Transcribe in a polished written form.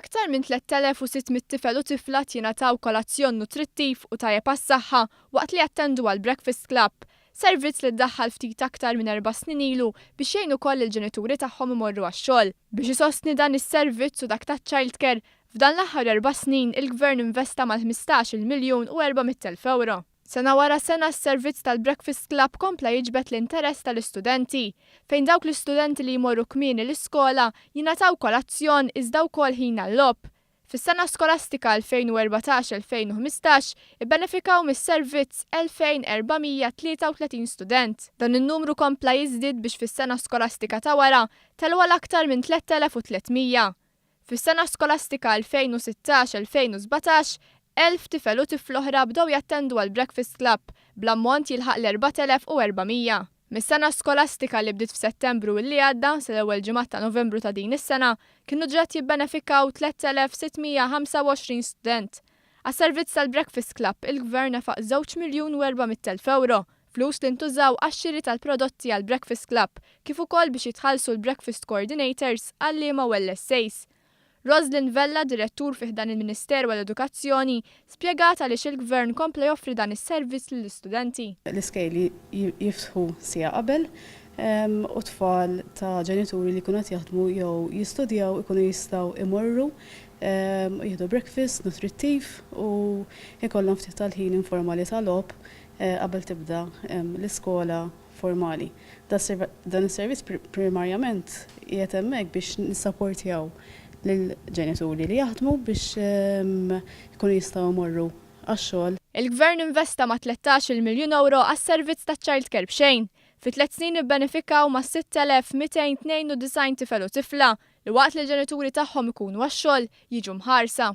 Aktar minn 3600 tifel u tifla jingħataw kolazzjon nutrittiv u tajjeb għas-saħħa waqt li jattendu għal Breakfast Club, servizz li ddaħħal ftit aktar minn 4 snin ilu biex jgħinu wkoll il-ġenituri tagħhom imorru għax-xogħol. Biex isostni dan is-servizz u dak taċ-childcare, f'dan l-aħħar 4 snin il-Gvern investa mal-15,400,000 euro. Sena wara sena s-servizz tal-Breakfast Club kompla jiġbed l-interess tal-istudenti, fejn dawk l-istudenti li jmorru kmieni l-iskola jingħataw kolazzjon iżda wkoll ħin għall-logħob. Fis-sena skolastika 2014-2015 ibbenefikaw mis-servizz 2433 student. Dan in-numru kompla jiżdied biex fis-sena skolastika ta' wara telwa l-aktar minn 3300. Fis-sena skolastika 2016-2017 1000 tifel u tifel oħra bdew jattendu għal Breakfast Club bl-ammont jilħaq l-4400. Mis-sena skolastika li bdiet f'Settembru li għadda sal-ewwel ġimgħa ta' Novembru ta' din is-sena kienu ġiet jibbenefikaw 3625 student. Għas-servizz tal-Breakfast Club il-Gvern nefaq 2,400,000 euro, flus li ntużaw għax-xiri tal-prodotti għal Breakfast Club kif ukoll biex jitħallsu l-Breakfast Coordinators għall-liema u l-essays. Roslyn Vella, direttur fih dan il-Ministeru għall-Edukazzjoni, spjegata li il-Gvern kompla joffri dan is-servizz lill-istudenti. L-iskejli jiftħu sija qabel u tfal ta' ġenituri li kunu jaħdmu jew jistudjaw ikunu jistgħu imorru jieħdu breakfast nutrittiv u jkollhom ftit tal-ħin informali tal-logħob qabel tibda l-iskola formali. Dan is-servizz primarjament qiegħed hemmhekk biex nissapportjaw lill-ġenituri li jaħdmu biex jkunu jistgħu jmorru għax-xogħol. Il-Gvern investa ma' 13,000,000 euro għas-servizz ta' childcare b'xejn. Fi 3 snin ibbenefikaw ma' 6292 tifel u tifla li waqt li l-ġenituri tagħhom ikunu għax-xogħol jiġu mħarsa.